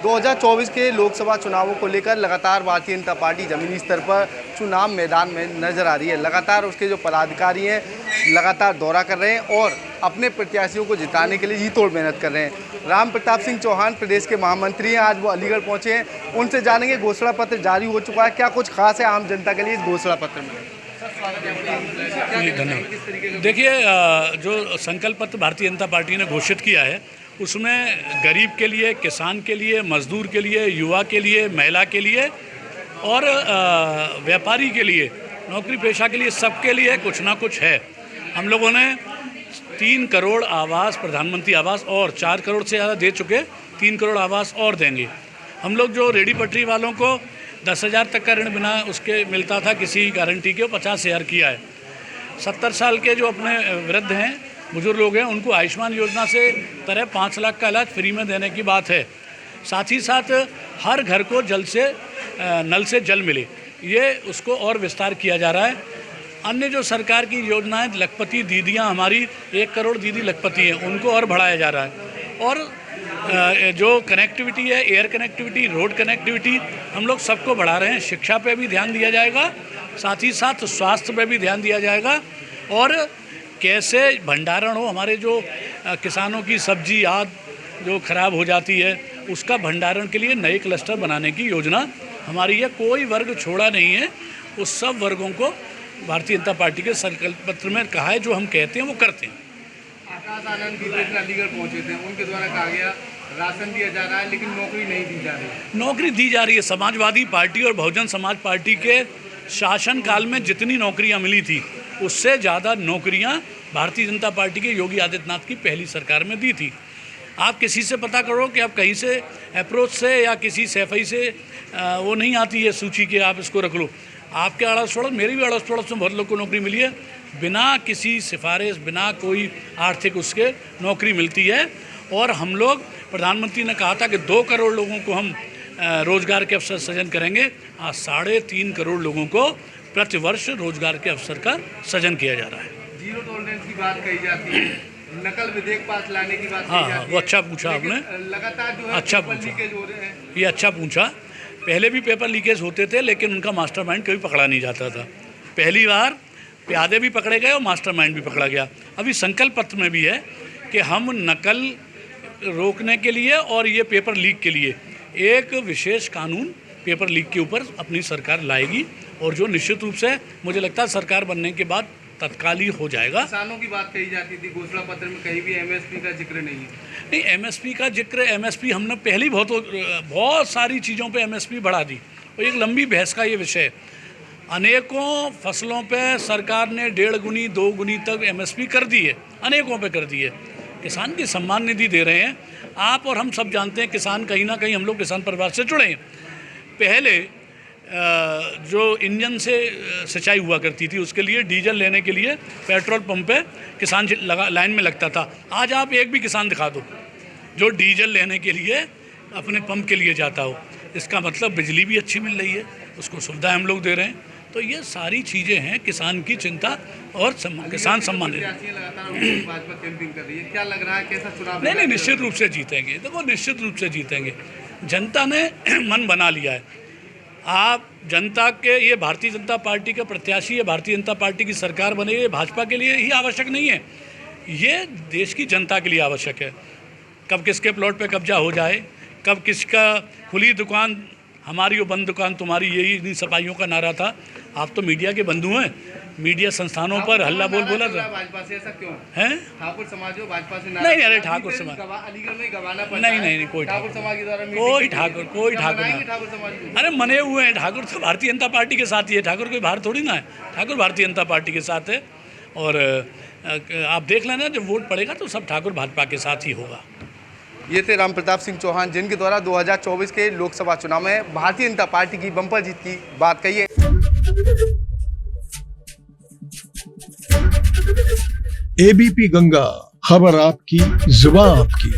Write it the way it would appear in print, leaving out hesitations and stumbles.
2024 के लोकसभा चुनावों को लेकर लगातार भारतीय जनता पार्टी जमीनी स्तर पर चुनाव मैदान में नजर आ रही है। लगातार उसके जो पदाधिकारी हैं लगातार दौरा कर रहे हैं और अपने प्रत्याशियों को जिताने के लिए जी तोड़ मेहनत कर रहे हैं। राम प्रताप सिंह चौहान प्रदेश के महामंत्री हैं, आज वो अलीगढ़ पहुंचे हैं। उनसे जानेंगे घोषणा पत्र जारी हो चुका है, क्या कुछ खास है आम जनता के लिए इस घोषणा पत्र में? धन्यवाद। देखिए, जो संकल्प पत्र भारतीय जनता पार्टी ने घोषित किया है उसमें गरीब के लिए, किसान के लिए, मजदूर के लिए, युवा के लिए, महिला के लिए और व्यापारी के लिए, नौकरी पेशा के लिए, सबके लिए कुछ ना कुछ है। हम लोगों ने 3 करोड़ आवास, प्रधानमंत्री आवास और 4 करोड़ से ज़्यादा दे चुके, 3 करोड़ आवास और देंगे। हम लोग जो रेडी पटरी वालों को 10,000 तक का ऋण बिना उसके मिलता था किसी गारंटी के, 50,000 किया है। 70 साल के जो अपने वृद्ध हैं, बुजुर्ग लोग हैं, उनको आयुष्मान योजना से तरह 5 लाख का इलाज फ्री में देने की बात है। साथ ही साथ हर घर को नल से जल मिले, ये उसको और विस्तार किया जा रहा है। अन्य जो सरकार की योजनाएं, लखपति दीदियां, हमारी 1 करोड़ दीदी लखपति हैं, उनको और बढ़ाया जा रहा है। और जो कनेक्टिविटी है, एयर कनेक्टिविटी, रोड कनेक्टिविटी, हम लोग सबको बढ़ा रहे हैं। शिक्षा पे भी ध्यान दिया जाएगा, साथ ही साथ स्वास्थ्य पे भी ध्यान दिया जाएगा। और कैसे भंडारण हो, हमारे जो किसानों की सब्जी आदि जो खराब हो जाती है उसका भंडारण के लिए नए क्लस्टर बनाने की योजना हमारी है। कोई वर्ग छोड़ा नहीं है, उस सब वर्गों को भारतीय जनता पार्टी के संकल्प पत्र में कहा है, जो हम कहते हैं वो करते हैं। आकाश आनंद अलीगढ़ पहुंचे थे, उनके द्वारा कहा गया राशन दिया जा रहा है लेकिन नौकरी नहीं दी जा रही। नौकरी दी जा रही है। समाजवादी पार्टी और बहुजन समाज पार्टी के शासनकाल में जितनी नौकरियां मिली थी उससे ज़्यादा नौकरियां भारतीय जनता पार्टी के योगी आदित्यनाथ की पहली सरकार में दी थी। आप किसी से पता करो कि आप कहीं से अप्रोच से या किसी सैफई से वो नहीं आती है सूची के, आप इसको रख लो। आपके अड़ोस पड़ोस, मेरी भी अड़ोस पड़ोस में बहुत लोग को नौकरी मिली है, बिना किसी सिफारिश, बिना कोई आर्थिक उसके नौकरी मिलती है। और हम लोग, प्रधानमंत्री ने कहा था कि 2 करोड़ लोगों को हम रोज़गार के अवसर सृजन करेंगे। आज 3.5 करोड़ लोगों को प्रतिवर्ष रोजगार के अवसर का सृजन किया जा रहा है। जीरो टॉलरेंस की बात कही जाती है, नकल विधेयक पास लाने की बात कही जाती है। वो अच्छा पूछा आपने, लगातार जो है अच्छा पेपर लीकेज हो रहे हैं। ये अच्छा पूछा। पहले भी पेपर लीकेज होते थे लेकिन उनका मास्टरमाइंड कभी पकड़ा नहीं जाता था। पहली बार प्यादे भी पकड़े गए और मास्टरमाइंड भी पकड़ा गया। अभी संकल्प पत्र में भी है कि हम नकल रोकने के लिए और ये पेपर लीक के लिए एक विशेष कानून पेपर लीक के ऊपर अपनी सरकार लाएगी, और जो निश्चित रूप से मुझे लगता है सरकार बनने के बाद तत्काल ही हो जाएगा। किसानों की बात कही जाती थी घोषणा पत्र में, कहीं भी एमएसपी का जिक्र नहीं है। नहीं, एमएसपी का जिक्र, एमएसपी हमने पहले बहुत सारी चीज़ों पे एमएसपी बढ़ा दी, और एक लंबी बहस का ये विषय है। अनेकों फसलों पे सरकार ने 1.5 गुनी 2 गुनी तक एमएसपी कर दी है, अनेकों पे कर दी है। किसान की सम्मान निधि दे रहे हैं। आप और हम सब जानते हैं किसान कहीं ना कहीं, हम लोग किसान परिवार से जुड़े हैं। पहले जो इंजन से सिंचाई हुआ करती थी उसके लिए डीजल लेने के लिए पेट्रोल पंप पे किसान लाइन में लगता था। आज आप एक भी किसान दिखा दो जो डीजल लेने के लिए अपने पंप के लिए जाता हो। इसका मतलब बिजली भी अच्छी मिल रही है, उसको सुविधा हम लोग दे रहे हैं। तो ये सारी चीज़ें हैं किसान की चिंता और किसान सम्मान। भाजपा कैंपिंग कर रही है, क्या लग रहा है कैसा चुनाव? नहीं, निश्चित रूप से जीतेंगे। देखो, निश्चित रूप से जीतेंगे। जनता ने मन बना लिया है। आप जनता के, ये भारतीय जनता पार्टी के प्रत्याशी है, भारतीय जनता पार्टी की सरकार बने, ये भाजपा के लिए ही आवश्यक नहीं है, ये देश की जनता के लिए आवश्यक है। कब किसके प्लॉट पे कब्जा हो जाए, कब किसका खुली दुकान हमारी और बंद दुकान तुम्हारी, यही इन सफाइयों का नारा था। आप तो मीडिया के बंधु हैं, मीडिया संस्थानों पर हल्ला बोला था। भाजपा से ऐसा क्यों है? ठाकुर समाज हो, भाजपा से नहीं, अरे ठाकुर समाज अलीगढ़ में गवाना पड़ता नहीं, कोई ठाकुर समाज के द्वारा कोई ठाकुर अरे मने हुए हैं। ठाकुर तो भारतीय जनता पार्टी के साथ ही है, ठाकुर कोई बाहर थोड़ी ना है। ठाकुर भारतीय जनता पार्टी के साथ है, और आप देख लेना जब वोट पड़ेगा तो सब ठाकुर भाजपा के साथ ही होगा। ये थे राम प्रताप सिंह चौहान, जिनके द्वारा 2024 के लोकसभा चुनाव में भारतीय जनता पार्टी की बम्पर जीत की बात कही है। एबीपी गंगा, खबर आपकी, जुबान आपकी।